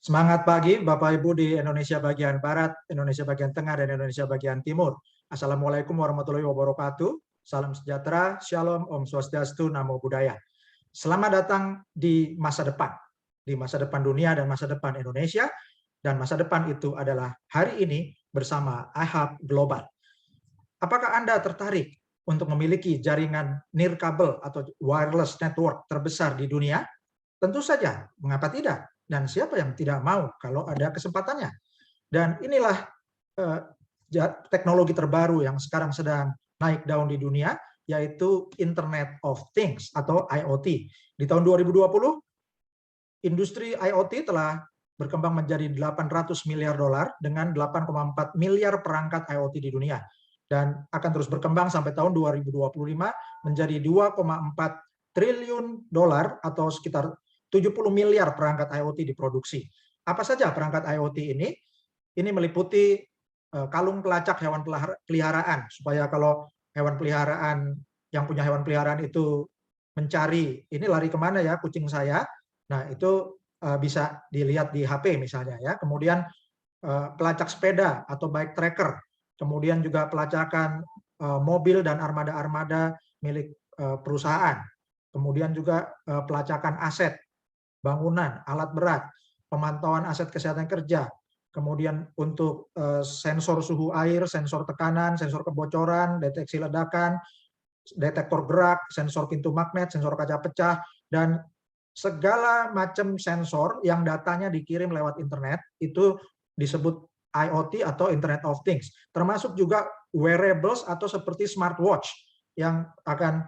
Semangat pagi Bapak Ibu di Indonesia bagian Barat, Indonesia bagian Tengah, dan Indonesia bagian Timur. Assalamualaikum warahmatullahi wabarakatuh. Salam sejahtera, Shalom, Om Swastiastu, Namo Buddhaya. Selamat datang di masa depan dunia dan masa depan Indonesia, dan masa depan itu adalah hari ini bersama iHub Global. Apakah Anda tertarik untuk memiliki jaringan nirkabel atau wireless network terbesar di dunia? Tentu saja, mengapa tidak? Dan siapa yang tidak mau kalau ada kesempatannya? Dan inilah teknologi terbaru yang sekarang sedang naik daun di dunia, yaitu Internet of Things atau IoT. Di tahun 2020, industri IoT telah berkembang menjadi 800 miliar dolar dengan 8,4 miliar perangkat IoT di dunia. Dan akan terus berkembang sampai tahun 2025 menjadi 2,4 triliun dolar atau sekitar 70 miliar perangkat IoT diproduksi. Apa saja perangkat IoT ini? Ini meliputi kalung pelacak hewan peliharaan, supaya kalau hewan peliharaan yang punya hewan peliharaan itu mencari, ini lari kemana ya kucing saya, nah itu bisa dilihat di HP misalnya ya. Kemudian pelacak sepeda atau bike tracker, kemudian juga pelacakan mobil dan armada-armada milik perusahaan, kemudian juga pelacakan aset, bangunan, alat berat, pemantauan aset kesehatan kerja, kemudian untuk sensor suhu air, sensor tekanan, sensor kebocoran, deteksi ledakan, detektor gerak, sensor pintu magnet, sensor kaca pecah, dan segala macam sensor yang datanya dikirim lewat internet itu disebut IoT atau Internet of Things. Termasuk juga wearables atau seperti smartwatch yang akan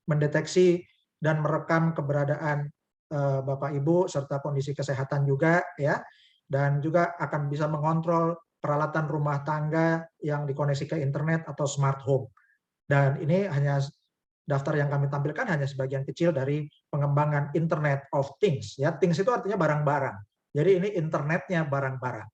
mendeteksi dan merekam keberadaan Bapak Ibu serta kondisi kesehatan juga ya, dan juga akan bisa mengontrol peralatan rumah tangga yang dikoneksi ke internet atau smart home. Dan ini hanya daftar yang kami tampilkan hanya sebagian kecil dari pengembangan Internet of Things ya. Things itu artinya barang-barang. Jadi ini internetnya barang-barang.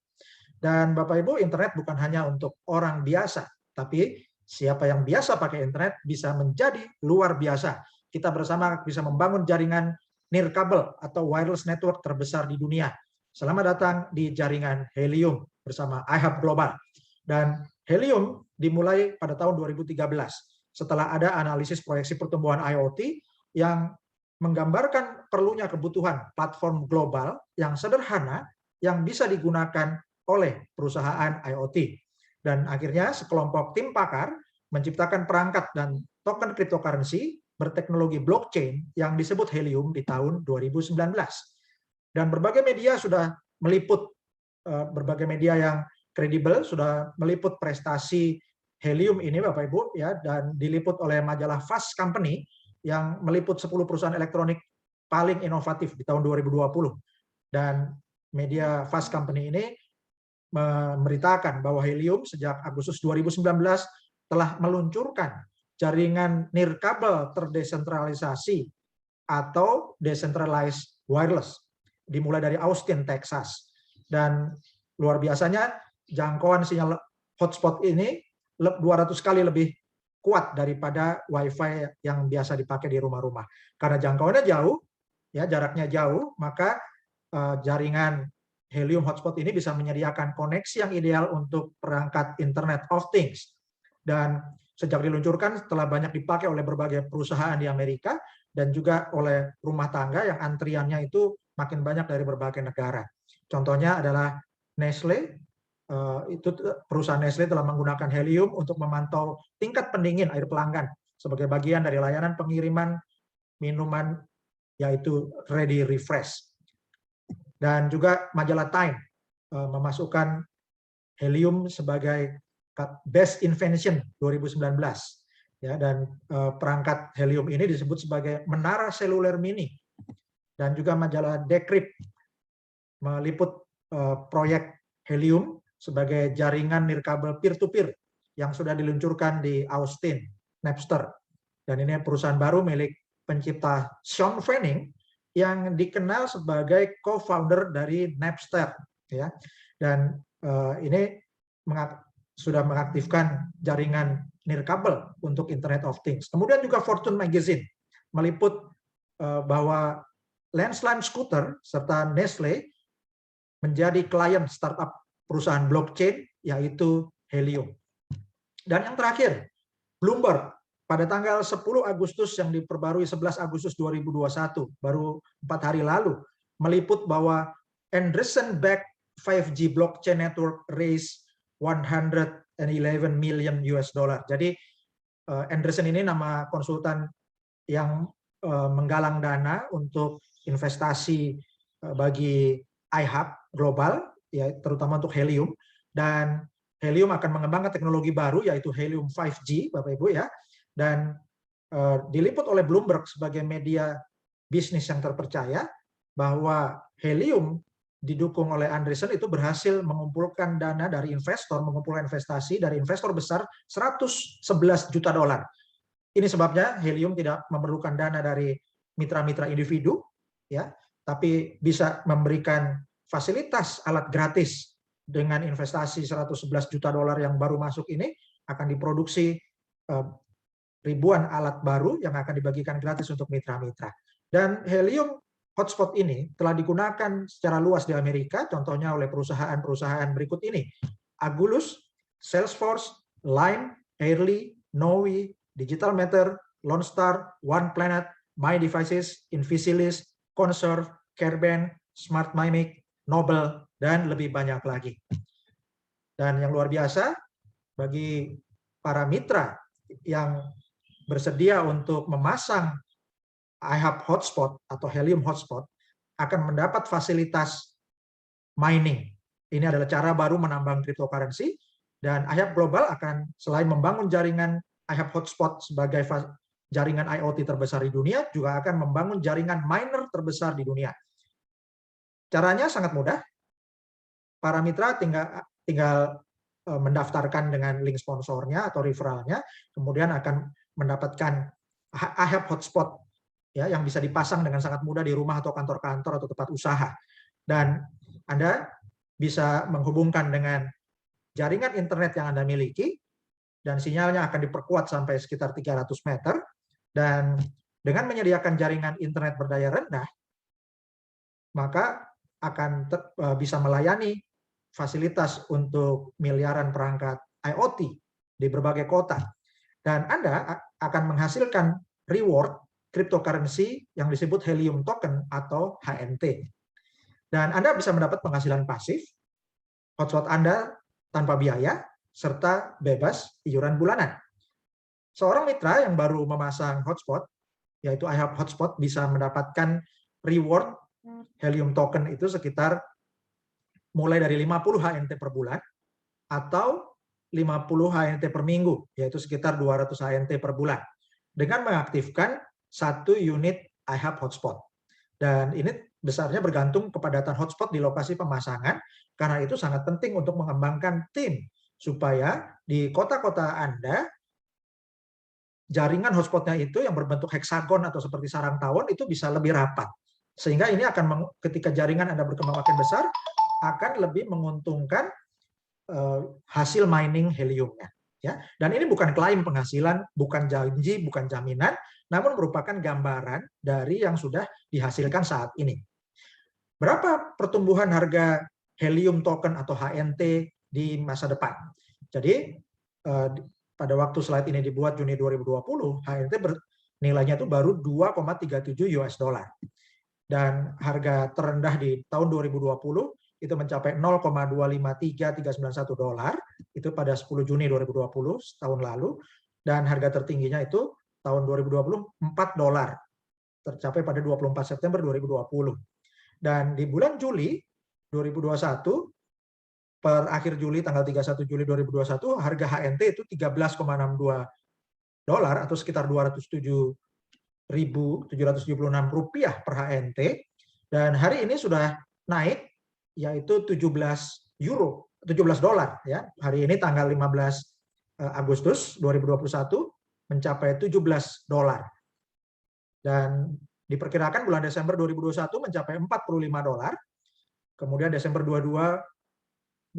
Dan Bapak Ibu, internet bukan hanya untuk orang biasa, tapi siapa yang biasa pakai internet bisa menjadi luar biasa. Kita bersama bisa membangun jaringan nirkabel atau wireless network terbesar di dunia. Selamat datang di jaringan Helium bersama iHub Global. Dan Helium dimulai pada tahun 2013 setelah ada analisis proyeksi pertumbuhan IoT yang menggambarkan perlunya kebutuhan platform global yang sederhana yang bisa digunakan oleh perusahaan IoT. Dan akhirnya sekelompok tim pakar menciptakan perangkat dan token cryptocurrency berteknologi blockchain yang disebut Helium di tahun 2019. Dan berbagai media sudah meliput, berbagai media yang kredibel sudah meliput prestasi Helium ini Bapak Ibu ya, dan diliput oleh majalah Fast Company yang meliput 10 perusahaan elektronik paling inovatif di tahun 2020. Dan media Fast Company ini memberitakan bahwa Helium sejak Agustus 2019 telah meluncurkan jaringan nirkabel terdesentralisasi atau decentralized wireless dimulai dari Austin, Texas. Dan luar biasanya jangkauan sinyal hotspot ini 200 kali lebih kuat daripada WiFi yang biasa dipakai di rumah-rumah. Karena jangkauannya jauh, ya jaraknya jauh, maka jaringan Helium hotspot ini bisa menyediakan koneksi yang ideal untuk perangkat Internet of Things. Dan sejak diluncurkan telah banyak dipakai oleh berbagai perusahaan di Amerika dan juga oleh rumah tangga yang antriannya itu makin banyak dari berbagai negara. Contohnya adalah Nestle. Itu perusahaan Nestle telah menggunakan Helium untuk memantau tingkat pendingin air pelanggan sebagai bagian dari layanan pengiriman minuman yaitu Ready Refresh. Dan juga majalah Time memasukkan Helium sebagai Best Invention 2019 ya, dan perangkat Helium ini disebut sebagai menara seluler mini. Dan juga majalah Decrypt meliput proyek Helium sebagai jaringan nirkabel peer-to-peer yang sudah diluncurkan di Austin, Napster. Dan ini perusahaan baru milik pencipta Sean Fanning yang dikenal sebagai co-founder dari Napster ya. Dan ini sudah mengaktifkan jaringan nirkabel untuk Internet of Things. Kemudian juga Fortune Magazine meliput bahwa Lance Scooter serta Nestle menjadi klien startup perusahaan blockchain, yaitu Helium. Dan yang terakhir, Bloomberg pada tanggal 10 Agustus yang diperbarui 11 Agustus 2021, baru 4 hari lalu, meliput bahwa Andreessen-backed 5G blockchain network raised 111 million US dollar. Jadi Andreessen ini nama konsultan yang menggalang dana untuk investasi bagi iHub global, ya terutama untuk Helium. Dan Helium akan mengembangkan teknologi baru yaitu Helium 5G, Bapak Ibu ya. Dan diliput oleh Bloomberg sebagai media bisnis yang terpercaya bahwa Helium didukung oleh Andreessen itu berhasil mengumpulkan dana dari investor, mengumpulkan investasi dari investor besar 111 juta dolar. Ini sebabnya Helium tidak memerlukan dana dari mitra-mitra individu, ya, tapi bisa memberikan fasilitas alat gratis dengan investasi 111 juta dolar yang baru masuk ini akan diproduksi ribuan alat baru yang akan dibagikan gratis untuk mitra-mitra. Dan Helium hotspot ini telah digunakan secara luas di Amerika, contohnya oleh perusahaan-perusahaan berikut ini: Agulus, Salesforce, Line, Airly, Noe, Digital Matter, Lone Star, One Planet, My Devices, Invisilis, Conserve, Careband, Smart Mimic, Noble, dan lebih banyak lagi. Dan yang luar biasa, bagi para mitra yang bersedia untuk memasang iHub Hotspot atau Helium Hotspot akan mendapat fasilitas mining. Ini adalah cara baru menambang cryptocurrency, dan iHub Global akan selain membangun jaringan iHub Hotspot sebagai jaringan IoT terbesar di dunia, juga akan membangun jaringan miner terbesar di dunia. Caranya sangat mudah. Para mitra tinggal mendaftarkan dengan link sponsornya atau referralnya, kemudian akan mendapatkan iHub Hotspot ya, yang bisa dipasang dengan sangat mudah di rumah atau kantor-kantor atau tempat usaha. Dan Anda bisa menghubungkan dengan jaringan internet yang Anda miliki, dan sinyalnya akan diperkuat sampai sekitar 300 meter. Dan dengan menyediakan jaringan internet berdaya rendah, maka akan bisa melayani fasilitas untuk miliaran perangkat IoT di berbagai kota. Dan Anda akan menghasilkan reward cryptocurrency yang disebut Helium Token atau HNT. Dan Anda bisa mendapat penghasilan pasif, hotspot Anda tanpa biaya, serta bebas iuran bulanan. Seorang mitra yang baru memasang hotspot, yaitu iHub Hotspot, bisa mendapatkan reward Helium Token itu sekitar mulai dari 50 HNT per bulan atau 50 HNT per minggu, yaitu sekitar 200 HNT per bulan, dengan mengaktifkan 1 unit iHub Hotspot. Dan ini besarnya bergantung kepadatan hotspot di lokasi pemasangan, karena itu sangat penting untuk mengembangkan tim, supaya di kota-kota Anda, jaringan hotspotnya itu yang berbentuk heksagon atau seperti sarang tawon itu bisa lebih rapat. Sehingga ini akan, ketika jaringan Anda berkembang makin besar, akan lebih menguntungkan hasil mining heliumnya. Ya, dan ini bukan klaim penghasilan, bukan janji, bukan jaminan, namun merupakan gambaran dari yang sudah dihasilkan saat ini. Berapa pertumbuhan harga Helium Token atau HNT di masa depan? Jadi pada waktu slide ini dibuat Juni 2020, HNT nilainya itu baru 2,37 US dollar. Dan harga terendah di tahun 2020 itu mencapai 0,253391 dolar, itu pada 10 Juni 2020, tahun lalu, dan harga tertingginya itu tahun 2020 4 dolar, tercapai pada 24 September 2020. Dan di bulan Juli 2021, per akhir Juli, tanggal 31 Juli 2021, harga HNT itu 13,62 dolar atau sekitar 207.776 rupiah per HNT, dan hari ini sudah naik, yaitu 17 dolar ya. Hari ini tanggal 15 Agustus 2021 mencapai 17 dolar. Dan diperkirakan bulan Desember 2021 mencapai 45 dolar. Kemudian Desember 2022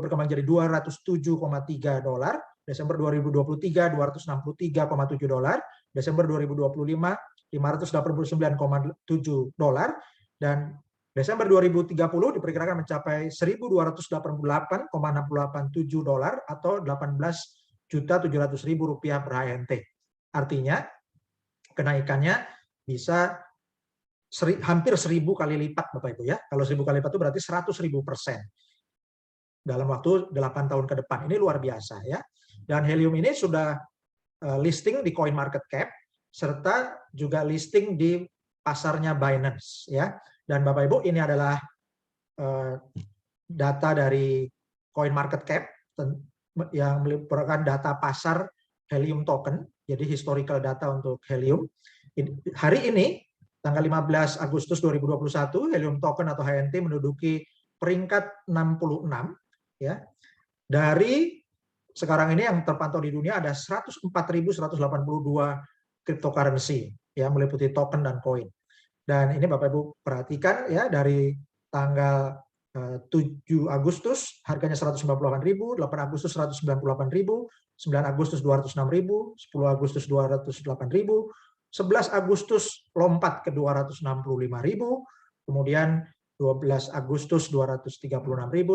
berkembang jadi 207,3 dolar. Desember 2023 263,7 dolar. Desember 2025 589,7 dolar. Dan Desember 2030 diperkirakan mencapai 1.288,687 dolar atau 18.700.000 rupiah per HNT. Artinya kenaikannya bisa hampir 1.000 kali lipat, Bapak Ibu ya. Kalau 1.000 kali lipat itu berarti 100.000% dalam waktu 8 tahun ke depan. Ini luar biasa ya. Dan helium ini sudah listing di CoinMarketCap serta juga listing di pasarnya Binance ya. Dan Bapak Ibu, ini adalah data dari CoinMarketCap yang merupakan data pasar helium token, jadi historical data untuk helium. Hari ini, tanggal 15 Agustus 2021, helium token atau HNT menduduki peringkat 66 ya. Dari sekarang ini yang terpantau di dunia ada 104.182 cryptocurrency ya, meliputi token dan koin. Dan ini Bapak Ibu perhatikan ya, dari tanggal 7 Agustus harganya 198.000, 8 Agustus 198.000, 9 Agustus 206.000, 10 Agustus 208.000, 11 Agustus lompat ke 265.000, kemudian 12 Agustus 236.000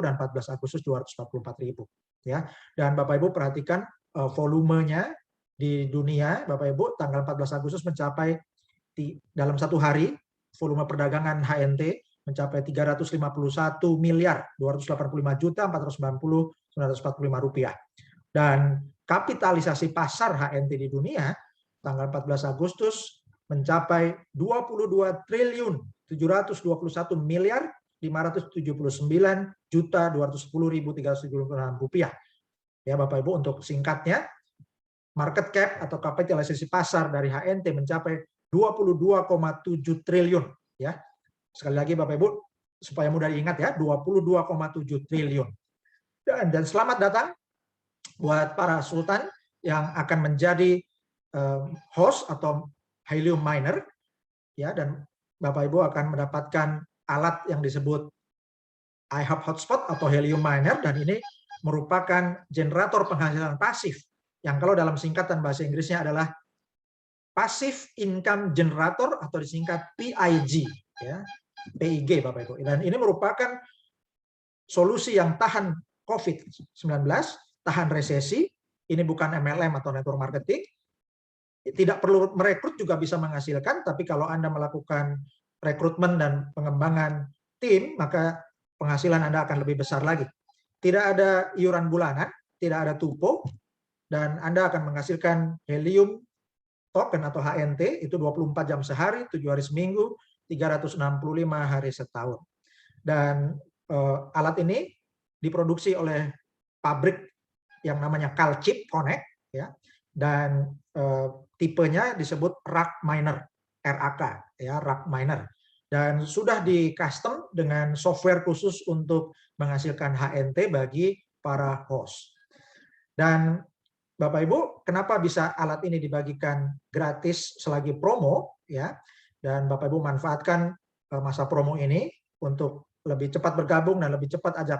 dan 14 Agustus 244.000 ya. Dan Bapak Ibu perhatikan volumenya di dunia, Bapak Ibu, tanggal 14 Agustus mencapai dalam satu hari volume perdagangan HNT mencapai 351.285.490.945 rupiah. Dan kapitalisasi pasar HNT di dunia tanggal 14 Agustus mencapai 22.721.579.210.376 rupiah. Ya Bapak Ibu, untuk singkatnya, market cap atau kapitalisasi pasar dari HNT mencapai 22,7 triliun ya. Sekali lagi Bapak Ibu supaya mudah diingat ya, 22,7 triliun. Dan selamat datang buat para sultan yang akan menjadi host atau helium miner ya, dan Bapak Ibu akan mendapatkan alat yang disebut iHub Hotspot atau helium miner, dan ini merupakan generator penghasilan pasif yang kalau dalam singkatan bahasa Inggrisnya adalah Passive Income Generator atau disingkat PIG ya, PIG Bapak Ibu. Dan ini merupakan solusi yang tahan COVID-19, tahan resesi. Ini bukan MLM atau network marketing. Tidak perlu merekrut juga bisa menghasilkan, tapi kalau Anda melakukan rekrutmen dan pengembangan tim, maka penghasilan Anda akan lebih besar lagi. Tidak ada iuran bulanan, tidak ada tupo, dan Anda akan menghasilkan helium token atau HNT itu 24 jam sehari, 7 hari seminggu, 365 hari setahun. Dan alat ini diproduksi oleh pabrik yang namanya Calchip Connect ya, dan tipenya disebut RAK Miner, RAK ya, RAK Miner. Dan sudah di custom dengan software khusus untuk menghasilkan HNT bagi para host. Dan Bapak Ibu, kenapa bisa alat ini dibagikan gratis selagi promo ya? Dan Bapak Ibu manfaatkan masa promo ini untuk lebih cepat bergabung dan lebih cepat ajak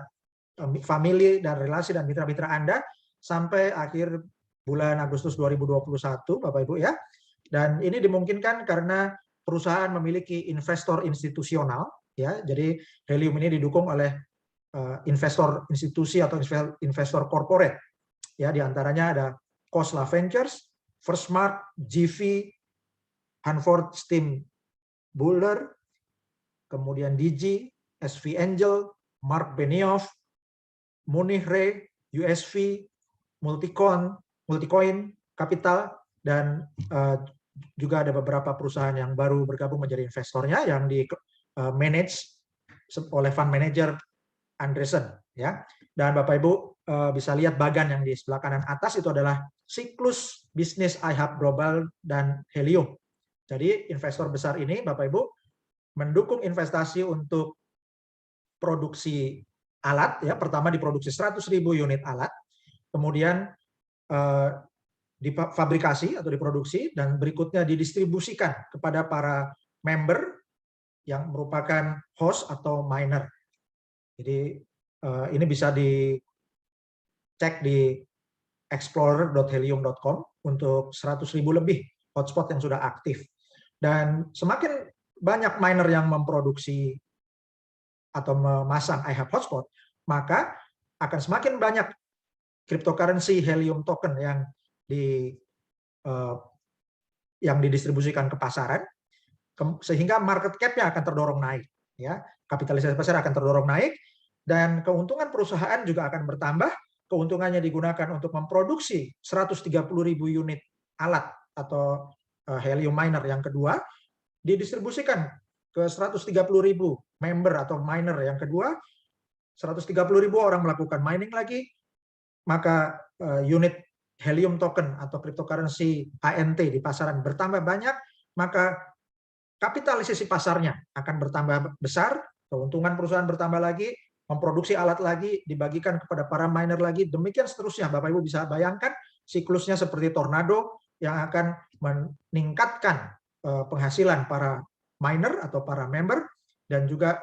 family dan relasi dan mitra-mitra Anda sampai akhir bulan Agustus 2021, Bapak Ibu ya. Dan ini dimungkinkan karena perusahaan memiliki investor institusional ya. Jadi helium ini didukung oleh investor institusi atau investor corporate. Ya, diantaranya ada Khosla Ventures, Firstmark, GV, Hanford Steam Buller, kemudian DG, SV Angel, Mark Benioff, Munich Re, USV, Multicoin Capital, dan juga ada beberapa perusahaan yang baru bergabung menjadi investornya yang di manage oleh fund manager Andreessen ya. Dan Bapak Ibu bisa lihat bagan yang di sebelah kanan atas itu adalah siklus bisnis iHub Global dan helium. Jadi investor besar ini Bapak Ibu mendukung investasi untuk produksi alat ya. Pertama diproduksi 100.000 unit alat, kemudian difabrikasi atau diproduksi, dan berikutnya didistribusikan kepada para member yang merupakan host atau miner. Jadi ini bisa dicek di explorer.helium.com untuk 100.000 lebih hotspot yang sudah aktif. Dan semakin banyak miner yang memproduksi atau memasang I have hotspot, maka akan semakin banyak cryptocurrency Helium token yang didistribusikan ke pasaran, sehingga market cap-nya akan terdorong naik, ya. Kapitalisasi pasar akan terdorong naik, dan keuntungan perusahaan juga akan bertambah. Keuntungannya digunakan untuk memproduksi 130.000 unit alat atau helium miner yang kedua, didistribusikan ke 130.000 member atau miner yang kedua, 130.000 orang melakukan mining lagi, maka unit helium token atau cryptocurrency HNT di pasaran bertambah banyak, maka kapitalisasi pasarnya akan bertambah besar, keuntungan perusahaan bertambah lagi, memproduksi alat lagi, dibagikan kepada para miner lagi, demikian seterusnya. Bapak Ibu bisa bayangkan siklusnya seperti tornado yang akan meningkatkan penghasilan para miner atau para member, dan juga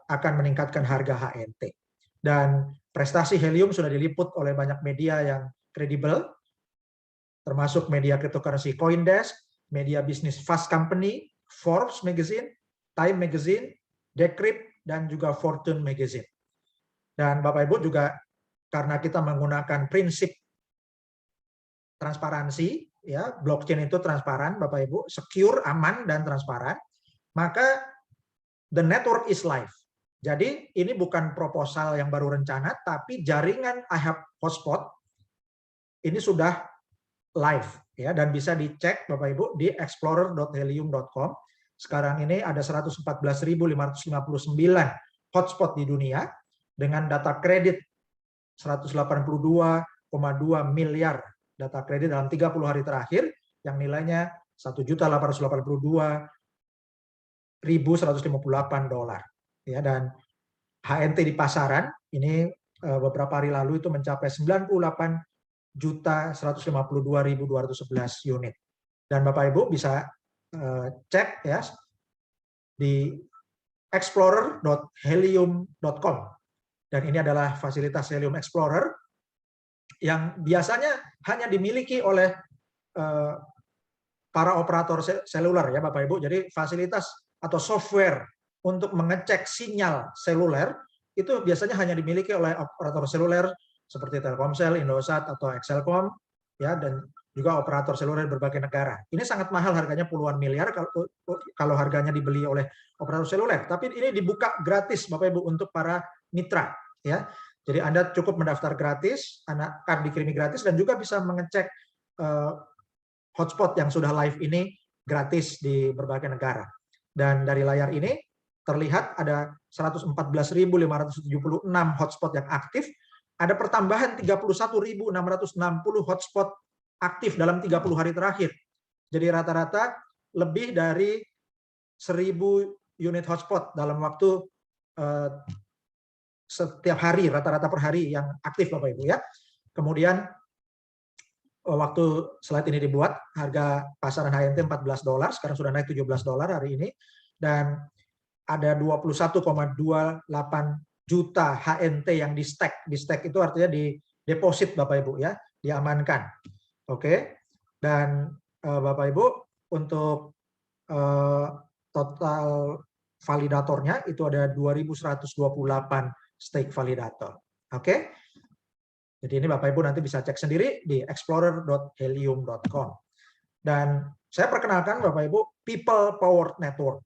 akan meningkatkan harga HNT. Dan prestasi helium sudah diliput oleh banyak media yang kredibel, termasuk media cryptocurrency CoinDesk, media bisnis Fast Company, Forbes Magazine, Time Magazine, Decrypt, dan juga Fortune Magazine. Dan Bapak Ibu juga, karena kita menggunakan prinsip transparansi, ya, blockchain itu transparan, Bapak Ibu, secure, aman, dan transparan, maka the network is live. Jadi ini bukan proposal yang baru rencana, tapi jaringan I have hotspot ini sudah live, ya, dan bisa dicek Bapak Ibu di explorer.helium.com. Sekarang ini ada 114.559 hotspot di dunia dengan data kredit 182,2 miliar data kredit dalam 30 hari terakhir yang nilainya $1.882.158. Ya, dan HNT di pasaran ini beberapa hari lalu itu mencapai 98.152.211 unit. Dan Bapak Ibu bisa cek ya di explorer.helium.com, dan ini adalah fasilitas Helium Explorer yang biasanya hanya dimiliki oleh para operator seluler, ya Bapak Ibu. Jadi fasilitas atau software untuk mengecek sinyal seluler itu biasanya hanya dimiliki oleh operator seluler seperti Telkomsel, Indosat, atau Excelcom, ya, dan juga operator seluler berbagai negara. Ini sangat mahal, harganya puluhan miliar kalau harganya dibeli oleh operator seluler. Tapi ini dibuka gratis Bapak Ibu untuk para mitra, ya. Jadi Anda cukup mendaftar gratis, Anda akan dikirimi gratis, dan juga bisa mengecek hotspot yang sudah live ini gratis di berbagai negara. Dan dari layar ini terlihat ada 114.576 hotspot yang aktif, ada pertambahan 31.660 hotspot aktif dalam 30 hari terakhir. Jadi rata-rata lebih dari 1.000 unit hotspot dalam waktu setiap hari, rata-rata per hari yang aktif Bapak Ibu, ya. Kemudian waktu slide ini dibuat, harga pasaran HNT $14, sekarang sudah naik $17 hari ini, dan ada 21,28 juta HNT yang di stack. Di stack itu artinya di deposit Bapak Ibu, ya, diamankan. Oke. Dan Bapak Ibu, untuk total validatornya itu ada 2.128 stake validator. Oke. Jadi ini Bapak Ibu nanti bisa cek sendiri di explorer.helium.com. Dan saya perkenalkan Bapak Ibu People Powered Network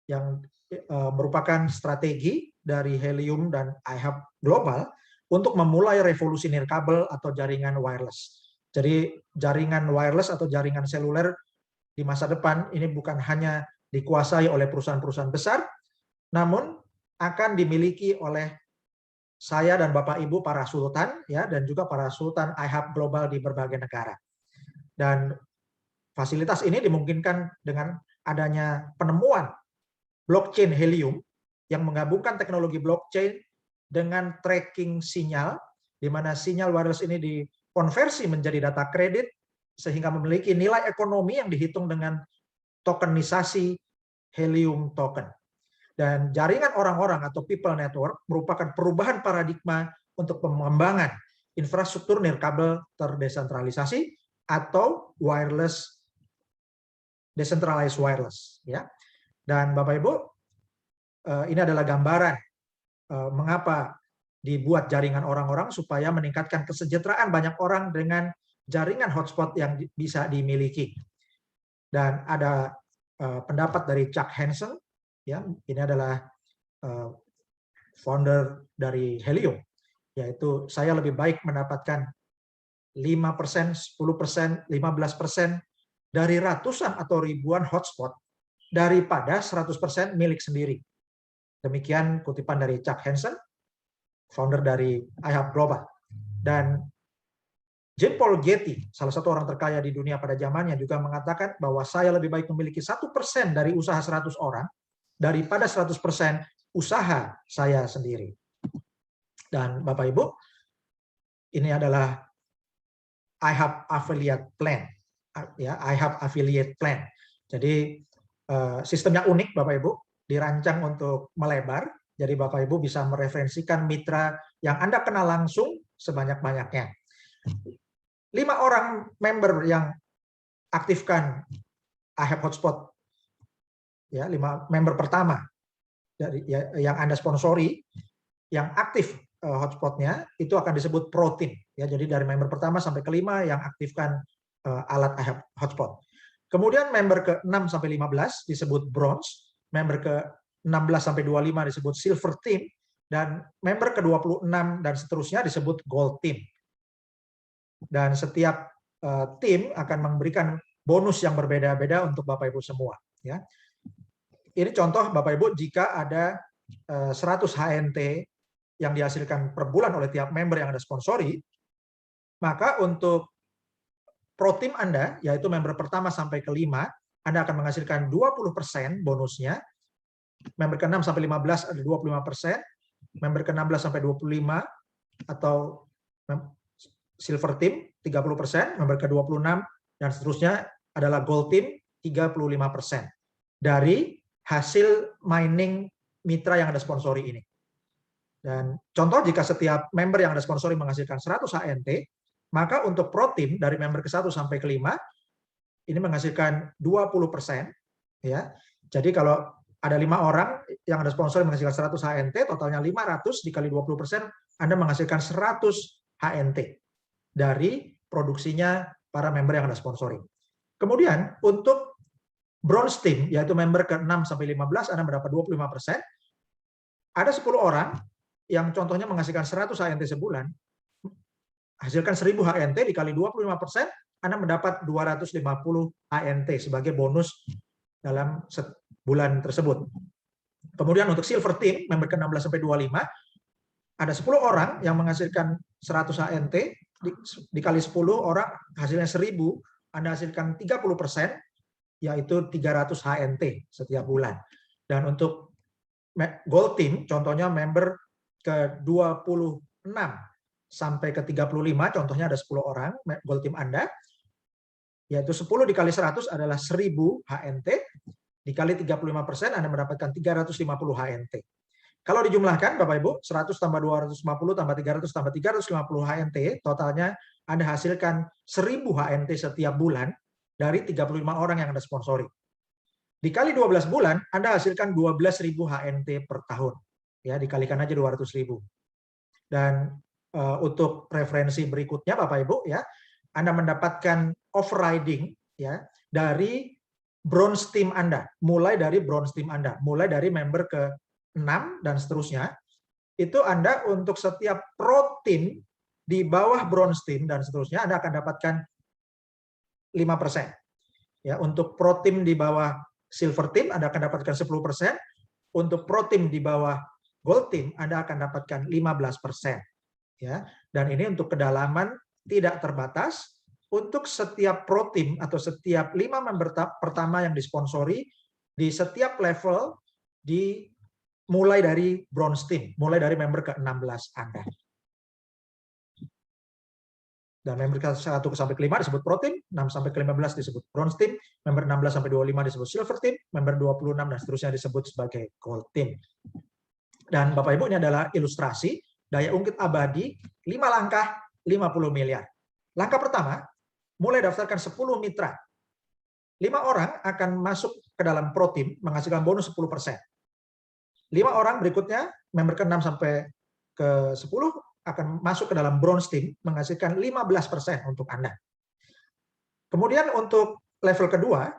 yang merupakan strategi dari Helium dan iHub Global untuk memulai revolusi nirkabel atau jaringan wireless. Jadi jaringan wireless atau jaringan seluler di masa depan ini bukan hanya dikuasai oleh perusahaan-perusahaan besar, namun akan dimiliki oleh saya dan Bapak Ibu para sultan, ya, dan juga para sultan iHub Global di berbagai negara. Dan fasilitas ini dimungkinkan dengan adanya penemuan blockchain Helium yang menggabungkan teknologi blockchain dengan tracking sinyal, di mana sinyal wireless ini dikonversi menjadi data kredit sehingga memiliki nilai ekonomi yang dihitung dengan tokenisasi Helium token. Dan jaringan orang-orang atau people network merupakan perubahan paradigma untuk pengembangan infrastruktur nirkabel terdesentralisasi atau wireless, decentralized wireless, ya. Dan Bapak Ibu, ini adalah gambaran mengapa dibuat jaringan orang-orang supaya meningkatkan kesejahteraan banyak orang dengan jaringan hotspot yang bisa dimiliki. Dan ada pendapat dari Chuck Hansen, ya, ini adalah founder dari Helium, yaitu saya lebih baik mendapatkan 5%, 10%, 15% dari ratusan atau ribuan hotspot daripada 100% milik sendiri. Demikian kutipan dari Chuck Hansen, founder dari iHub Global. Dan Jean Paul Getty, salah satu orang terkaya di dunia pada zamannya, juga mengatakan bahwa saya lebih baik memiliki 1% dari usaha 100 orang daripada 100% usaha saya sendiri. Dan Bapak Ibu, ini adalah iHub Affiliate Plan, ya, iHub Affiliate Plan. Jadi sistemnya unik, Bapak Ibu, dirancang untuk melebar. Jadi Bapak Ibu bisa mereferensikan mitra yang Anda kenal langsung sebanyak-banyaknya. 5 orang member yang aktifkan iHub Hotspot, ya, 5 member pertama dari yang Anda sponsori, yang aktif hotspotnya itu akan disebut pro team. Ya, jadi dari member pertama sampai ke-5 yang aktifkan alat iHub Hotspot. Kemudian member ke-6 sampai 15 disebut bronze, member ke-16 sampai 25 disebut silver team, dan member ke-26 dan seterusnya disebut gold team. Dan setiap tim akan memberikan bonus yang berbeda-beda untuk Bapak Ibu semua. Ya. Ini contoh Bapak Ibu, jika ada 100 HNT yang dihasilkan per bulan oleh tiap member yang Anda sponsori, maka untuk pro tim Anda, yaitu member pertama sampai ke-5, Anda akan menghasilkan 20% bonusnya, member ke-6 sampai 15 ada 25%, member ke-16 sampai 25 atau silver team 30%, member ke-26 dan seterusnya adalah gold team 35% dari hasil mining mitra yang Anda sponsori ini. Dan contoh, jika setiap member yang Anda sponsori menghasilkan 100 HNT, maka untuk pro team dari member ke-1 sampai ke-5 ini menghasilkan 20%, ya. Jadi kalau ada 5 orang yang Anda sponsori menghasilkan 100 HNT, totalnya 500 dikali 20%, Anda menghasilkan 100 HNT dari produksinya para member yang Anda sponsori. Kemudian untuk bronze team, yaitu member ke-6 sampai 15, Anda mendapat 25%. Ada 10 orang yang contohnya menghasilkan 100 HNT sebulan, hasilkan 1000 HNT dikali 25%, Anda mendapat 250 HNT sebagai bonus dalam bulan tersebut. Kemudian untuk silver team, member ke-16 sampai 25, ada 10 orang yang menghasilkan 100 HNT, dikali 10 orang hasilnya 1000, Anda hasilkan 30%, yaitu 300 HNT setiap bulan. Dan untuk gold team, contohnya member ke-26 sampai ke-35, contohnya ada 10 orang gold team Anda, yaitu 10 dikali 100 adalah 1000 HNT, dikali 35% Anda mendapatkan 350 HNT. Kalau dijumlahkan, Bapak Ibu, 100 tambah 250 tambah 300 tambah 350 HNT, totalnya Anda hasilkan 1000 HNT setiap bulan dari 35 orang yang Anda sponsori. Dikali 12 bulan, Anda hasilkan 12.000 HNT per tahun. Ya, dikalikan aja 200.000. Dan untuk referensi berikutnya, Bapak Ibu, ya, Anda mendapatkan overriding, ya, dari bronze team Anda, mulai dari bronze team Anda, mulai dari member ke-6 dan seterusnya. Itu Anda untuk setiap pro team di bawah bronze team dan seterusnya, Anda akan dapatkan 5%. Ya, untuk pro team di bawah silver team Anda akan dapatkan 10%, untuk pro team di bawah gold team Anda akan dapatkan 15%. Ya, dan ini untuk kedalaman tidak terbatas. Untuk setiap pro team atau setiap 5 member pertama yang disponsori di setiap level, mulai dari bronze team, mulai dari member ke-16 Anda. Dan member ke-1 sampai ke-5 disebut pro team, 6 sampai ke-15 disebut bronze team, member 16 sampai 25 disebut silver team, member 26 dan seterusnya disebut sebagai gold team. Dan Bapak Ibu, ini adalah ilustrasi daya ungkit abadi 5 langkah 50 miliar. Langkah pertama, mulai daftarkan 10 mitra. 5 orang akan masuk ke dalam pro team menghasilkan bonus 10%. 5 orang berikutnya, member ke-6 sampai ke-10 akan masuk ke dalam bronze team, menghasilkan 15% untuk Anda. Kemudian untuk level kedua,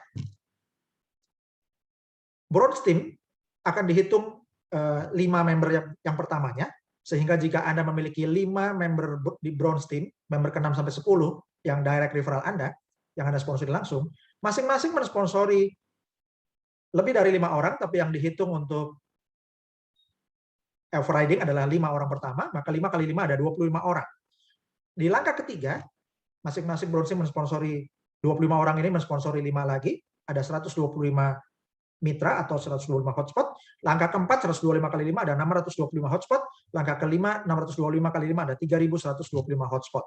bronze team akan dihitung 5 member yang pertamanya, sehingga jika Anda memiliki 5 member di bronze team, member ke-6 sampai 10 yang direct referral Anda, yang Anda sponsori langsung, masing-masing mensponsori lebih dari 5 orang, tapi yang dihitung untuk overriding adalah 5 orang pertama, maka 5 kali 5 ada 25 orang. Di langkah ketiga, masing-masing bronze team mensponsori 25 orang ini mensponsori 5 lagi, ada 125 mitra atau 125 hotspot. Langkah keempat 125 kali 5 ada 625 hotspot. Langkah kelima 625 kali 5 ada 3.125 hotspot.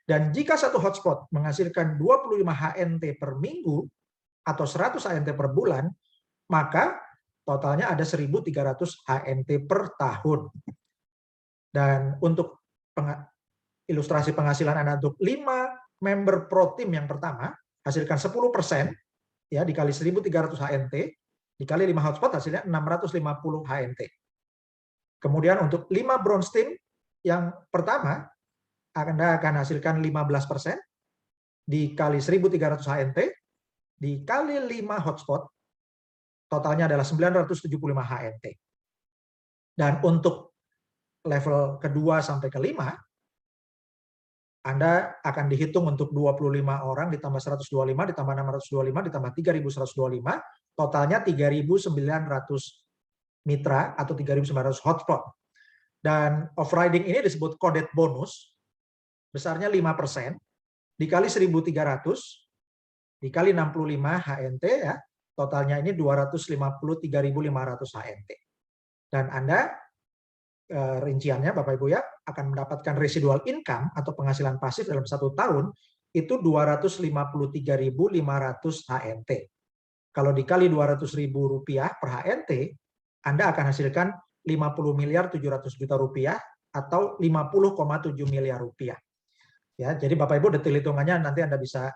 Dan jika satu hotspot menghasilkan 25 HNT per minggu atau 100 HNT per bulan, maka totalnya ada 1.300 HNT per tahun. Dan untuk ilustrasi penghasilan Anda untuk 5 member pro team yang pertama, hasilkan 10% ya dikali 1.300 HNT, dikali 5 hotspot hasilnya 650 HNT. Kemudian untuk 5 bronze team yang pertama, Anda akan hasilkan 15%, dikali 1.300 HNT, dikali 5 hotspot, totalnya adalah 975 HNT. Dan untuk level kedua sampai kelima, Anda akan dihitung untuk 25 orang ditambah 125, ditambah 625, ditambah 3.125, totalnya 3.900 mitra atau 3.900 hotspot. Dan overriding ini disebut coded bonus, besarnya 5%, dikali 1.300, dikali 65 HNT, ya, totalnya ini 253.500 HNT. Dan Anda, rinciannya Bapak Ibu ya, akan mendapatkan residual income atau penghasilan pasif dalam 1 tahun, itu 253.500 HNT. Kalau dikali 200.000 rupiah per HNT, Anda akan hasilkan 50.700.000.000 rupiah atau 50,7 miliar rupiah. Ya, jadi Bapak Ibu detail hitungannya nanti Anda bisa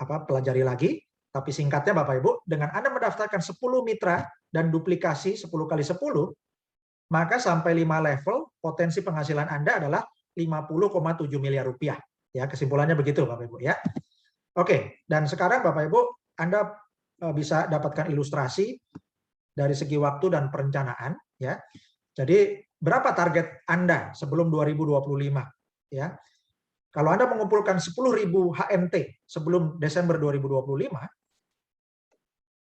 pelajari lagi. Tapi singkatnya Bapak Ibu, dengan Anda mendaftarkan 10 mitra dan duplikasi 10 kali 10, maka sampai 5 level potensi penghasilan Anda adalah 50,7 miliar rupiah. Ya, kesimpulannya begitu Bapak Ibu ya. Oke, dan sekarang Bapak Ibu Anda bisa dapatkan ilustrasi dari segi waktu dan perencanaan ya. Jadi berapa target Anda sebelum 2025 ya? Kalau Anda mengumpulkan 10.000 HNT sebelum Desember 2025,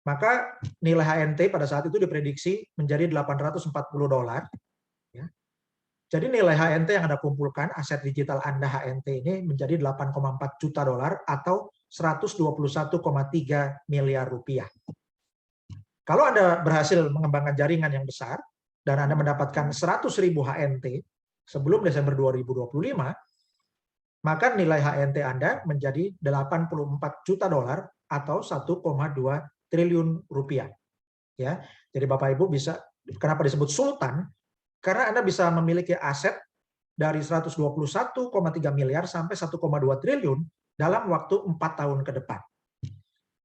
maka nilai HNT pada saat itu diprediksi menjadi $840. Ya. Jadi nilai HNT yang Anda kumpulkan, aset digital Anda HNT ini menjadi $8,4 juta atau 121,3 miliar rupiah. Kalau Anda berhasil mengembangkan jaringan yang besar dan Anda mendapatkan 100.000 HNT sebelum Desember 2025, maka nilai HNT Anda menjadi $84 juta atau 1,2 triliun rupiah. Ya, jadi Bapak Ibu bisa, kenapa disebut sultan? Karena Anda bisa memiliki aset dari 121,3 miliar sampai 1,2 triliun dalam waktu 4 tahun ke depan.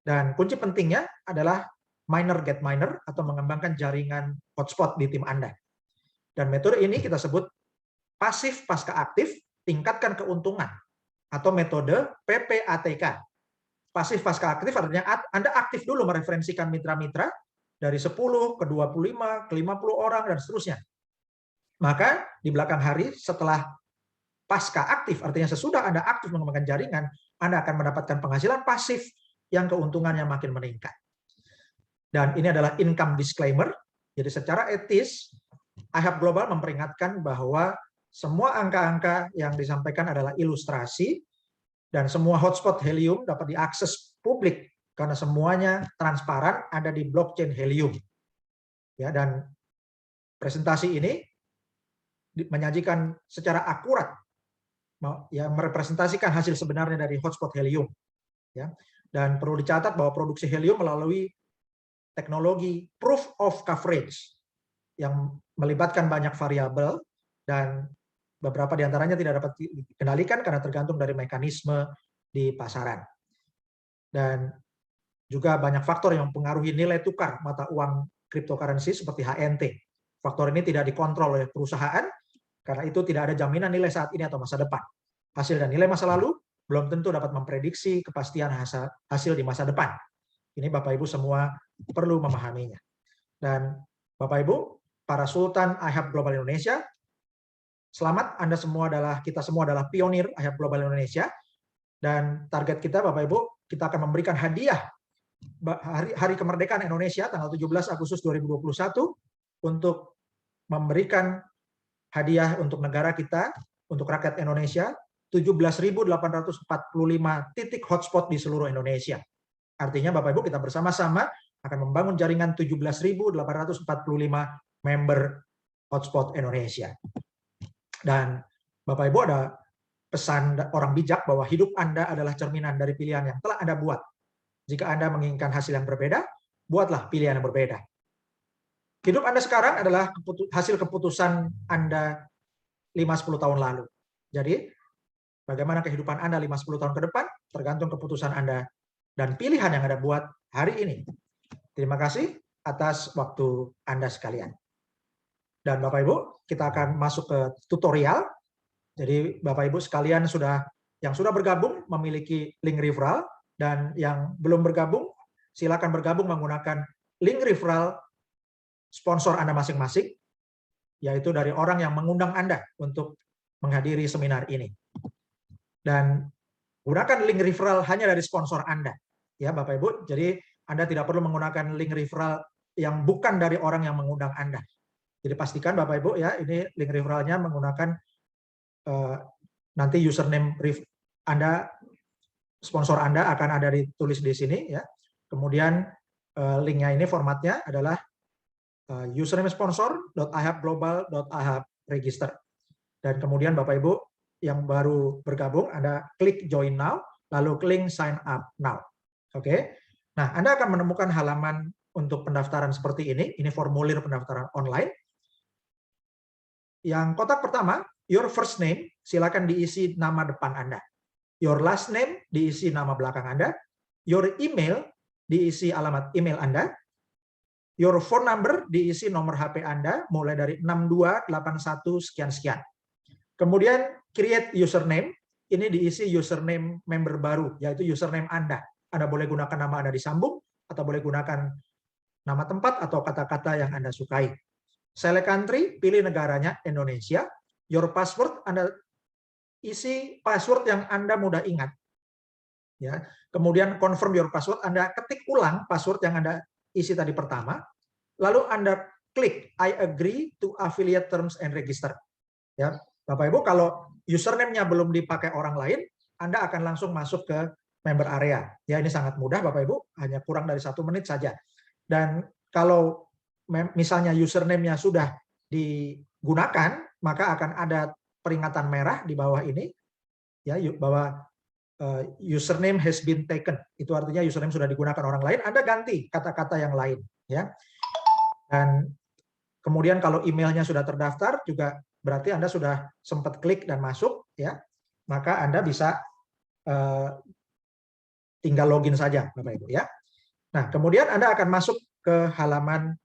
Dan kunci pentingnya adalah miner get miner atau mengembangkan jaringan hotspot di tim Anda. Dan metode ini kita sebut pasif pasca aktif, tingkatkan keuntungan atau metode PPATK. Pasif pasca aktif artinya Anda aktif dulu mereferensikan mitra-mitra dari 10 ke 25 ke 50 orang dan seterusnya. Maka di belakang hari setelah pasca aktif, artinya sesudah Anda aktif mengembangkan jaringan, Anda akan mendapatkan penghasilan pasif yang keuntungannya makin meningkat. Dan ini adalah income disclaimer. Jadi secara etis, iHub Global memperingatkan bahwa semua angka-angka yang disampaikan adalah ilustrasi, dan semua hotspot Helium dapat diakses publik karena semuanya transparan ada di blockchain Helium. Ya, dan presentasi ini menyajikan secara akurat ya, merepresentasikan hasil sebenarnya dari hotspot Helium. Ya. Dan perlu dicatat bahwa produksi Helium melalui teknologi proof of coverage yang melibatkan banyak variabel dan beberapa di antaranya tidak dapat dikendalikan karena tergantung dari mekanisme di pasaran. Dan juga banyak faktor yang mempengaruhi nilai tukar mata uang cryptocurrency seperti HNT. Faktor ini tidak dikontrol oleh perusahaan, karena itu tidak ada jaminan nilai saat ini atau masa depan. Hasil dan nilai masa lalu belum tentu dapat memprediksi kepastian hasil di masa depan. Ini Bapak Ibu semua perlu memahaminya. Dan Bapak Ibu, para Sultan IHAB Global Indonesia, selamat, kita semua adalah pionir IHAB Global Indonesia. Dan target kita Bapak Ibu, kita akan memberikan hadiah Hari Kemerdekaan Indonesia tanggal 17 Agustus 2021 untuk memberikan hadiah untuk negara kita, untuk rakyat Indonesia, 17.845 titik hotspot di seluruh Indonesia. Artinya Bapak Ibu, kita bersama-sama akan membangun jaringan 17.845 member hotspot Indonesia. Dan Bapak Ibu, ada pesan orang bijak bahwa hidup Anda adalah cerminan dari pilihan yang telah Anda buat. Jika Anda menginginkan hasil yang berbeda, buatlah pilihan yang berbeda. Hidup Anda sekarang adalah hasil keputusan Anda 5-10 tahun lalu. Jadi, bagaimana kehidupan Anda 5-10 tahun ke depan, tergantung keputusan Anda dan pilihan yang Anda buat hari ini. Terima kasih atas waktu Anda sekalian. Dan Bapak Ibu, kita akan masuk ke tutorial. Jadi Bapak Ibu sekalian yang sudah bergabung memiliki link referral, dan yang belum bergabung, silakan bergabung menggunakan link referral sponsor Anda masing-masing, yaitu dari orang yang mengundang Anda untuk menghadiri seminar ini. Dan gunakan link referral hanya dari sponsor Anda, ya Bapak Ibu. Jadi Anda tidak perlu menggunakan link referral yang bukan dari orang yang mengundang Anda. Jadi pastikan Bapak Ibu ya, ini link referralnya menggunakan nanti username Anda, sponsor Anda akan ada ditulis di sini ya. Kemudian linknya ini formatnya adalah username sponsor.ihabglobal.ihab-register. Dan kemudian Bapak Ibu yang baru bergabung, Anda klik join now, lalu klik sign up now. Oke. Nah, Anda akan menemukan halaman untuk pendaftaran seperti ini. Ini formulir pendaftaran online. Yang kotak pertama, your first name, silakan diisi nama depan Anda. Your last name, diisi nama belakang Anda. Your email, diisi alamat email Anda. Your phone number, diisi nomor HP Anda, mulai dari 6281 sekian-sekian. Kemudian create username, ini diisi username member baru, yaitu username Anda. Anda boleh gunakan nama Anda disambung, atau boleh gunakan nama tempat atau kata-kata yang Anda sukai. Select country, pilih negaranya Indonesia. Your password, Anda isi password yang Anda mudah ingat. Ya. Kemudian confirm your password, Anda ketik ulang password yang Anda isi tadi pertama. Lalu Anda klik I agree to affiliate terms and register. Ya, Bapak Ibu, kalau username-nya belum dipakai orang lain, Anda akan langsung masuk ke member area. Ya, ini sangat mudah Bapak Ibu, hanya kurang dari 1 menit saja. Dan kalau misalnya username-nya sudah digunakan, maka akan ada peringatan merah di bawah ini, ya, bahwa username has been taken. Itu artinya username sudah digunakan orang lain. Anda ganti kata-kata yang lain, ya. Dan kemudian kalau emailnya sudah terdaftar, juga berarti Anda sudah sempat klik dan masuk, ya. Maka Anda bisa tinggal login saja, Bapak Ibu, ya. Nah, kemudian Anda akan masuk ke halaman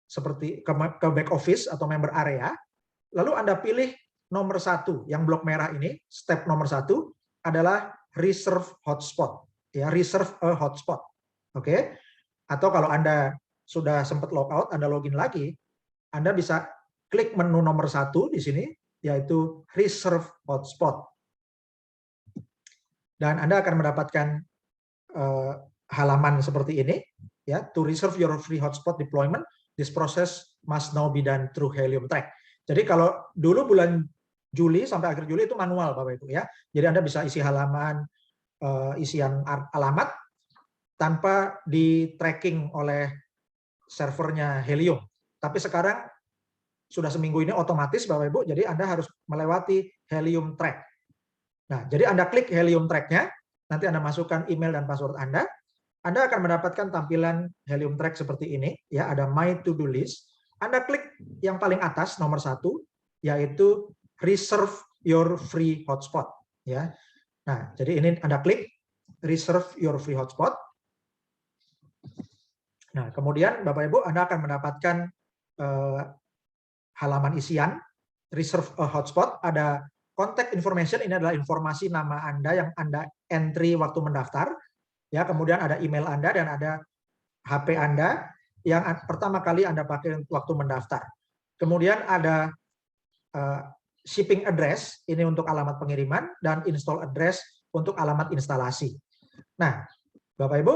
seperti ke back office atau member area. Lalu Anda pilih nomor 1, yang blok merah ini, step nomor 1 adalah reserve hotspot, ya, reserve a hotspot. Oke. Atau kalau Anda sudah sempat logout, Anda login lagi, Anda bisa klik menu nomor 1 di sini, yaitu reserve hotspot. Dan Anda akan mendapatkan halaman seperti ini, ya, to reserve your free hotspot deployment, this process must now be done through Helium Track. Jadi kalau dulu bulan Juli sampai akhir Juli itu manual Bapak Ibu, ya. Jadi Anda bisa isi halaman, isian alamat tanpa di tracking oleh servernya Helium. Tapi sekarang sudah seminggu ini otomatis Bapak Ibu, jadi Anda harus melewati Helium Track. Nah, jadi Anda klik Helium Track-nya, nanti Anda masukkan email dan password Anda akan mendapatkan tampilan Helium Track seperti ini, ya, ada My To Do List. Anda klik yang paling atas nomor 1, yaitu Reserve Your Free Hotspot, ya. Nah, jadi ini Anda klik Reserve Your Free Hotspot. Nah, kemudian Bapak Ibu Anda akan mendapatkan halaman isian, reserve a hotspot, ada contact information, ini adalah informasi nama Anda yang Anda entry waktu mendaftar, ya, kemudian ada email Anda dan ada HP Anda yang pertama kali Anda pakai waktu mendaftar. Kemudian ada shipping address, ini untuk alamat pengiriman, dan install address untuk alamat instalasi. Nah, Bapak Ibu,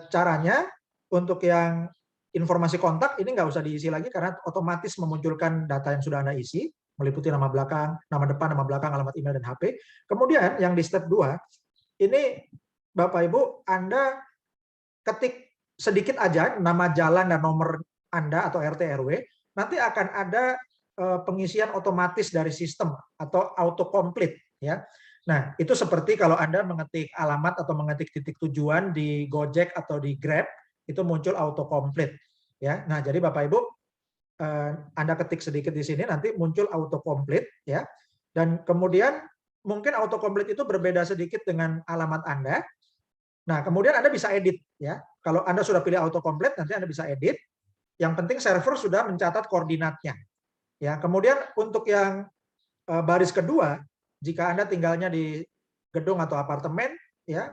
caranya untuk yang informasi kontak ini nggak usah diisi lagi karena otomatis memunculkan data yang sudah Anda isi, meliputi nama belakang, nama depan, nama belakang, alamat email, dan HP. Kemudian yang di step 2, ini Bapak Ibu, Anda ketik sedikit aja nama jalan dan nomor Anda atau RT RW, nanti akan ada pengisian otomatis dari sistem atau autocomplete, ya. Nah, itu seperti kalau Anda mengetik alamat atau mengetik titik tujuan di Gojek atau di Grab, itu muncul autocomplete, ya. Nah, jadi Bapak Ibu, Anda ketik sedikit di sini nanti muncul autocomplete, ya. Dan kemudian mungkin autocomplete itu berbeda sedikit dengan alamat Anda. Nah, kemudian Anda bisa edit, ya. Kalau Anda sudah pilih autocomplete, nanti Anda bisa edit. Yang penting server sudah mencatat koordinatnya. Ya, kemudian untuk yang baris kedua, jika Anda tinggalnya di gedung atau apartemen, ya,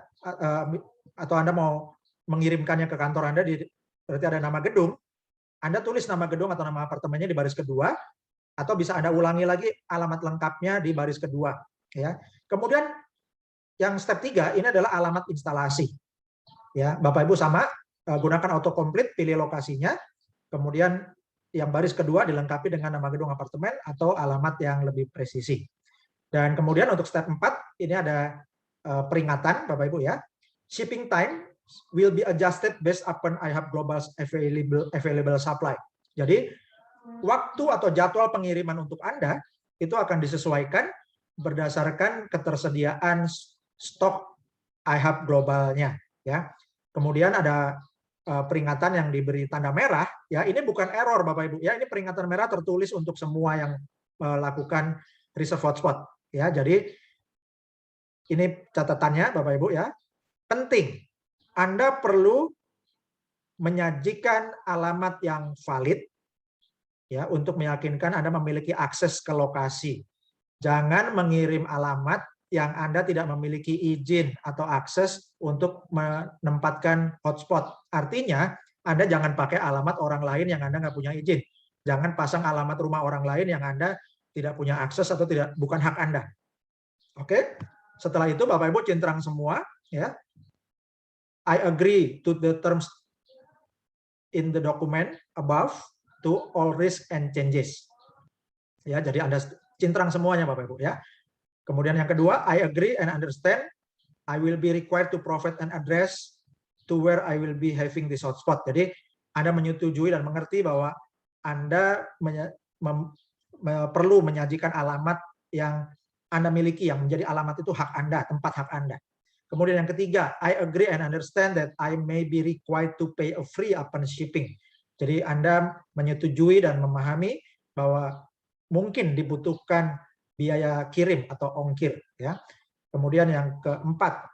atau Anda mau mengirimkannya ke kantor Anda, berarti ada nama gedung, Anda tulis nama gedung atau nama apartemennya di baris kedua, atau bisa Anda ulangi lagi alamat lengkapnya di baris kedua. Ya. Kemudian yang step 3 ini adalah alamat instalasi. Ya, Bapak Ibu sama, gunakan autocomplete, pilih lokasinya, kemudian yang baris kedua dilengkapi dengan nama gedung apartemen atau alamat yang lebih presisi. Dan kemudian untuk step 4 ini ada peringatan Bapak Ibu, ya. Shipping time will be adjusted based upon IHUB Global's available supply. Jadi waktu atau jadwal pengiriman untuk Anda itu akan disesuaikan berdasarkan ketersediaan stok IHUB globalnya, ya. Kemudian ada peringatan yang diberi tanda merah, ya, ini bukan error Bapak Ibu, ya, ini peringatan merah tertulis untuk semua yang melakukan reserve hotspot, ya. Jadi ini catatannya Bapak Ibu, ya. Penting, Anda perlu menyajikan alamat yang valid, ya, untuk meyakinkan Anda memiliki akses ke lokasi. Jangan mengirim alamat yang Anda tidak memiliki izin atau akses untuk menempatkan hotspot. Artinya, Anda jangan pakai alamat orang lain yang Anda nggak punya izin. Jangan pasang alamat rumah orang lain yang Anda tidak punya akses atau bukan hak Anda. Oke? Setelah itu Bapak Ibu centang semua, ya. I agree to the terms in the document above to all risk and changes. Ya, jadi Anda centang semuanya Bapak Ibu, ya. Kemudian yang kedua, I agree and understand I will be required to provide an address to where I will be having this hotspot. Jadi Anda menyetujui dan mengerti bahwa Anda perlu menyajikan alamat yang Anda miliki, yang menjadi alamat itu hak Anda, tempat hak Anda. Kemudian yang ketiga, I agree and understand that I may be required to pay a fee upon shipping. Jadi Anda menyetujui dan memahami bahwa mungkin dibutuhkan biaya kirim atau ongkir, ya. Kemudian yang keempat,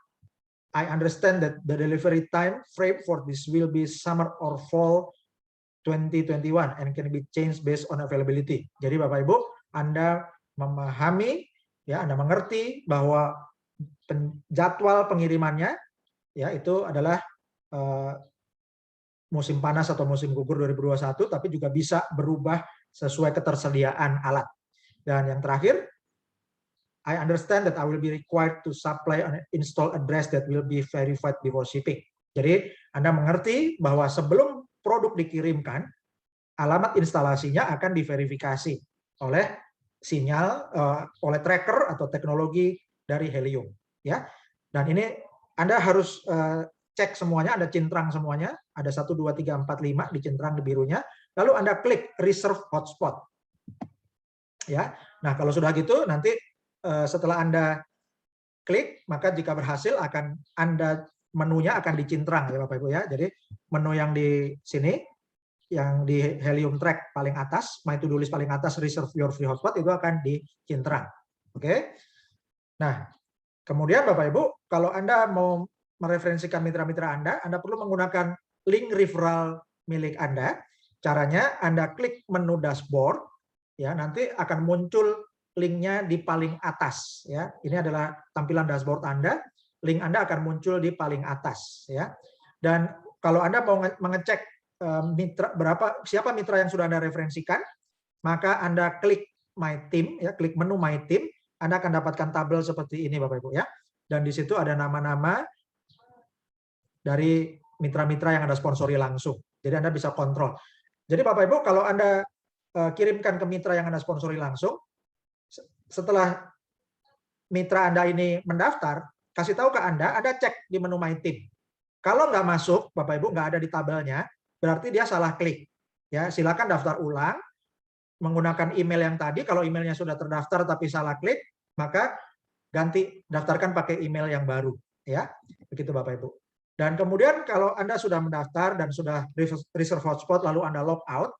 I understand that the delivery time frame for this will be summer or fall 2021 and can be changed based on availability. Jadi Bapak Ibu, Anda memahami, ya, Anda mengerti bahwa jadwal pengirimannya, ya, itu adalah musim panas atau musim gugur 2021, tapi juga bisa berubah sesuai ketersediaan alat. Dan yang terakhir, I understand that I will be required to supply an install address that will be verified before shipping. Jadi Anda mengerti bahwa sebelum produk dikirimkan, alamat instalasinya akan diverifikasi oleh sinyal, oleh tracker atau teknologi dari Helium, ya. Dan ini Anda harus cek semuanya, Anda centang semuanya, ada 1, 2, 3, 4, 5 dicentrang di birunya, lalu Anda klik reserve hotspot. Ya, nah kalau sudah gitu nanti setelah Anda klik, maka jika berhasil akan menunya akan dicintrang, ya Bapak Ibu, ya. Jadi menu yang di sini, yang di Helium Track paling atas, My To Do List paling atas, Reserve Your Free Hotspot, itu akan dicintrang. Oke. Nah, kemudian Bapak Ibu, kalau Anda mau mereferensikan mitra-mitra Anda perlu menggunakan link referral milik Anda. Caranya Anda klik menu dashboard, ya nanti akan muncul linknya di paling atas. Ya, ini adalah tampilan dashboard Anda. Link Anda akan muncul di paling atas. Ya, dan kalau Anda mau mengecek mitra siapa mitra yang sudah Anda referensikan, maka Anda klik My Team, ya klik menu My Team. Anda akan dapatkan tabel seperti ini, Bapak Ibu ya. Dan di situ ada nama-nama dari mitra-mitra yang Anda sponsori langsung. Jadi Anda bisa kontrol. Jadi Bapak Ibu, kalau Anda kirimkan ke mitra yang Anda sponsori langsung, setelah mitra Anda ini mendaftar, kasih tahu ke Anda cek di menu My Team. Kalau nggak masuk, Bapak Ibu, nggak ada di tabelnya, berarti dia salah klik. Ya, silakan daftar ulang menggunakan email yang tadi. Kalau emailnya sudah terdaftar tapi salah klik, maka ganti daftarkan pakai email yang baru. Ya, begitu Bapak Ibu. Dan kemudian kalau Anda sudah mendaftar dan sudah reserve hotspot lalu Anda log out,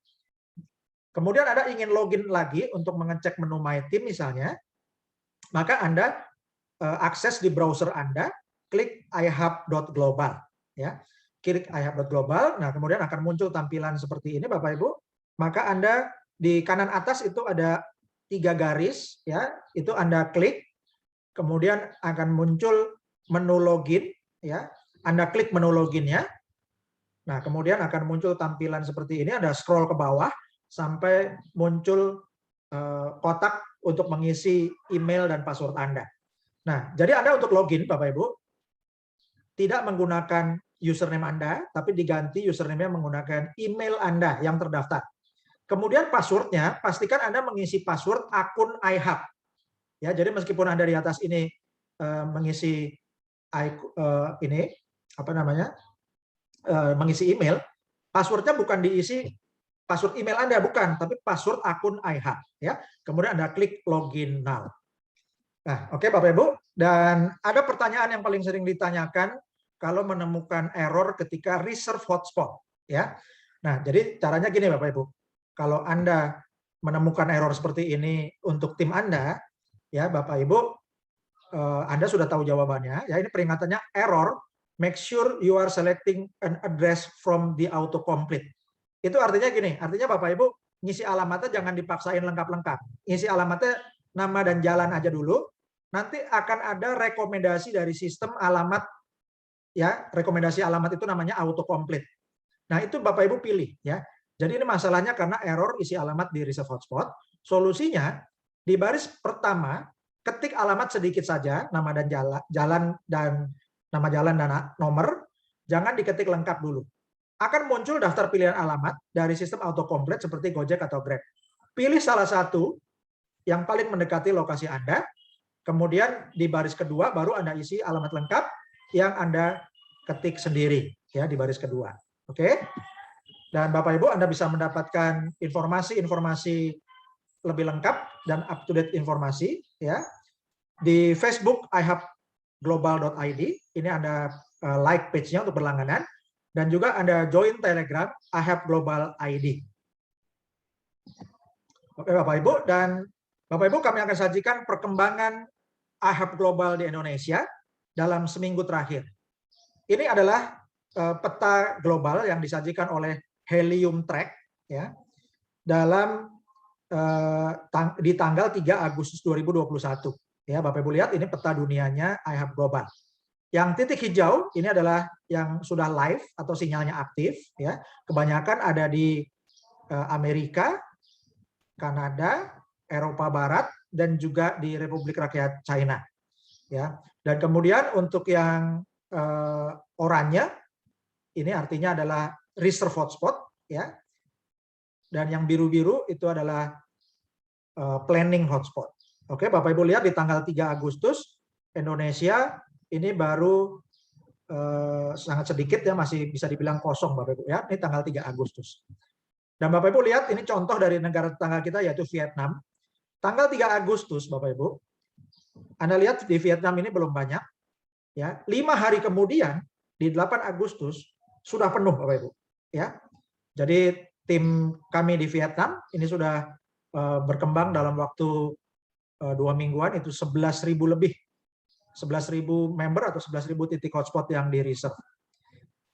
kemudian Anda ingin login lagi untuk mengecek menu My Team misalnya, maka Anda akses di browser Anda, klik ihub.global. Ya, klik ihub.global. Nah, kemudian akan muncul tampilan seperti ini, Bapak Ibu. Maka Anda di kanan atas itu ada 3 garis, ya, itu Anda klik, kemudian akan muncul menu login, ya. Anda klik menu loginnya. Nah, kemudian akan muncul tampilan seperti ini. Anda scroll ke bawah sampai muncul kotak untuk mengisi email dan password Anda. Nah, jadi Anda untuk login, Bapak Ibu, tidak menggunakan username Anda, tapi diganti username-nya menggunakan email Anda yang terdaftar. Kemudian password-nya, pastikan Anda mengisi password akun iHub. Ya, jadi meskipun Anda di atas ini mengisi mengisi email, password-nya bukan diisi password email Anda, bukan, tapi password akun iHub. Ya, kemudian Anda klik login now. Nah, oke Bapak Ibu, dan ada pertanyaan yang paling sering ditanyakan kalau menemukan error ketika reserve hotspot. Ya, nah jadi caranya gini Bapak Ibu. Kalau Anda menemukan error seperti ini untuk tim Anda, ya Bapak Ibu, Anda sudah tahu jawabannya. Ya, ini peringatannya error. Make sure you are selecting an address from the autocomplete. Itu artinya gini, artinya Bapak Ibu ngisi alamatnya jangan dipaksain lengkap-lengkap. Ngisi alamatnya nama dan jalan aja dulu. Nanti akan ada rekomendasi dari sistem alamat, ya rekomendasi alamat itu namanya autocomplete. Nah itu Bapak Ibu pilih ya. Jadi ini masalahnya karena error isi alamat di reserve hotspot. Solusinya di baris pertama ketik alamat sedikit saja, nama dan jalan dan nama jalan dan nomor, jangan diketik lengkap dulu. Akan muncul daftar pilihan alamat dari sistem autocomplete seperti Gojek atau Grab. Pilih salah satu yang paling mendekati lokasi Anda. Kemudian di baris kedua baru Anda isi alamat lengkap yang Anda ketik sendiri ya di baris kedua. Oke? Dan Bapak Ibu Anda bisa mendapatkan informasi-informasi lebih lengkap dan up to date informasi ya di Facebook ihubglobal.id. Ini Anda like page-nya untuk berlangganan dan juga Anda join Telegram ihubglobal.id. Oke Bapak Ibu, dan Bapak Ibu kami akan sajikan perkembangan iHub Global di Indonesia dalam seminggu terakhir. Ini adalah peta global yang disajikan oleh Helium Track ya dalam di tanggal 3 Agustus 2021. Ya, Bapak Ibu lihat ini peta dunianya iHub Global. Yang titik hijau ini adalah yang sudah live atau sinyalnya aktif ya. Kebanyakan ada di Amerika, Kanada, Eropa Barat dan juga di Republik Rakyat China. Ya. Dan kemudian untuk yang oranye ini artinya adalah reserve hotspot ya. Dan yang biru-biru itu adalah planning hotspot. Oke, Bapak Ibu lihat di tanggal 3 Agustus Indonesia ini baru sangat sedikit ya, masih bisa dibilang kosong Bapak Ibu ya. Ini tanggal 3 Agustus. Dan Bapak Ibu lihat ini contoh dari negara tetangga kita yaitu Vietnam. Tanggal 3 Agustus Bapak Ibu. Anda lihat di Vietnam ini belum banyak ya. 5 hari kemudian di 8 Agustus sudah penuh Bapak Ibu ya. Jadi tim kami di Vietnam ini sudah berkembang dalam waktu 2 mingguan itu 11.000 lebih. 11.000 member atau 11.000 titik hotspot yang di reserve.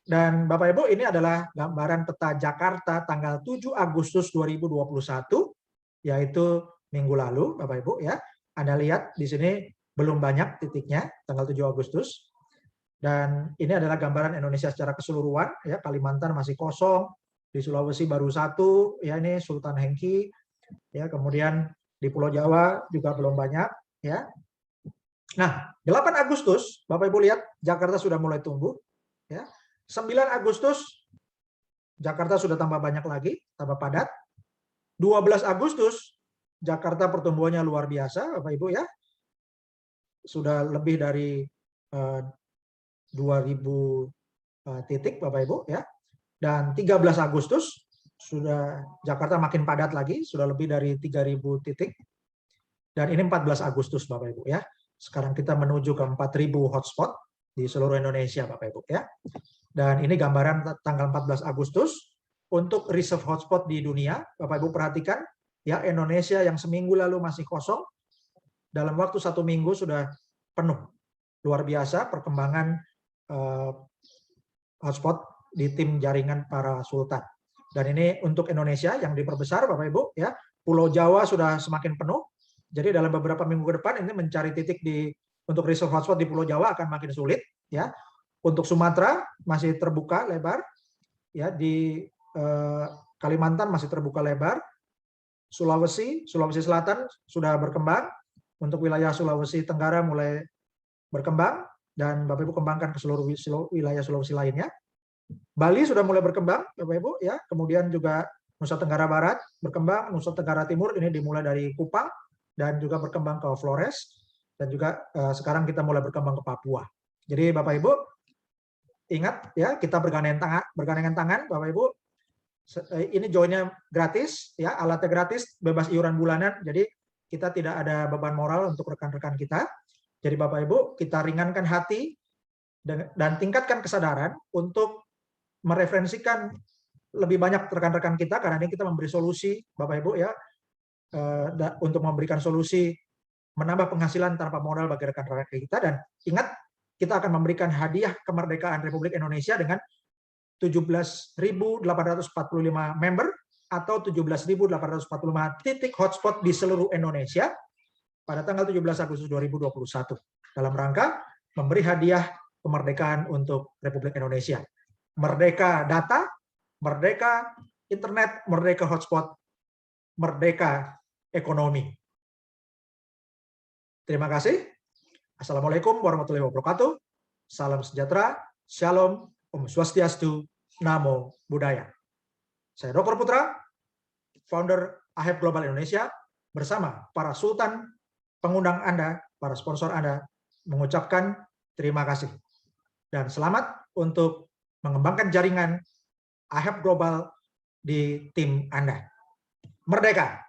Dan Bapak Ibu, ini adalah gambaran peta Jakarta tanggal 7 Agustus 2021, yaitu minggu lalu, Bapak Ibu ya. Anda lihat di sini belum banyak titiknya tanggal 7 Agustus. Dan ini adalah gambaran Indonesia secara keseluruhan ya. Kalimantan masih kosong, di Sulawesi baru satu, ya ini Sultan Hengki, ya kemudian di Pulau Jawa juga belum banyak ya. Nah, 8 Agustus Bapak Ibu lihat Jakarta sudah mulai tumbuh ya. 9 Agustus Jakarta sudah tambah banyak lagi, tambah padat. 12 Agustus Jakarta pertumbuhannya luar biasa, Bapak Ibu ya. Sudah lebih dari 2.000 titik, Bapak Ibu ya. Dan 13 Agustus sudah Jakarta makin padat lagi, sudah lebih dari 3.000 titik. Dan ini 14 Agustus, Bapak Ibu ya. Sekarang kita menuju ke 4.000 hotspot di seluruh Indonesia, Bapak Ibu ya. Dan ini gambaran tanggal 14 Agustus untuk reserve hotspot di dunia. Bapak Ibu perhatikan, ya Indonesia yang seminggu lalu masih kosong, dalam waktu 1 minggu sudah penuh. Luar biasa perkembangan hotspot di tim jaringan para sultan. Dan ini untuk Indonesia yang diperbesar, Bapak Ibu ya. Pulau Jawa sudah semakin penuh. Jadi dalam beberapa minggu ke depan ini mencari titik untuk reserve hotspot di Pulau Jawa akan makin sulit ya. Untuk Sumatera masih terbuka lebar, ya di Kalimantan masih terbuka lebar, Sulawesi Selatan sudah berkembang, untuk wilayah Sulawesi Tenggara mulai berkembang dan Bapak Ibu kembangkan ke seluruh wilayah Sulawesi lainnya. Bali sudah mulai berkembang, Bapak Ibu ya, kemudian juga Nusa Tenggara Barat berkembang, Nusa Tenggara Timur ini dimulai dari Kupang dan juga berkembang ke Flores dan juga sekarang kita mulai berkembang ke Papua. Jadi Bapak Ibu ingat ya, kita bergandengan tangan Bapak Ibu. Ini joinnya gratis ya, alatnya gratis, bebas iuran bulanan. Jadi kita tidak ada beban moral untuk rekan-rekan kita. Jadi Bapak Ibu, kita ringankan hati dan tingkatkan kesadaran untuk mereferensikan lebih banyak rekan-rekan kita, karena ini kita memberi solusi Bapak Ibu ya, untuk memberikan solusi menambah penghasilan tanpa modal bagi rekan-rekan kita. Dan ingat, kita akan memberikan hadiah kemerdekaan Republik Indonesia dengan 17.845 member atau 17.845 titik hotspot di seluruh Indonesia pada tanggal 17 Agustus 2021 dalam rangka memberi hadiah kemerdekaan untuk Republik Indonesia. Merdeka data, merdeka internet, merdeka hotspot, merdeka ekonomi. Terima kasih. Assalamualaikum warahmatullahi wabarakatuh. Salam sejahtera, shalom, Om Swastiastu, Namo Buddhaya. Saya Dr. Putra, founder AHEP Global Indonesia, bersama para sultan, pengundang Anda, para sponsor Anda, mengucapkan terima kasih. Dan selamat untuk mengembangkan jaringan AHEP Global di tim Anda. Merdeka!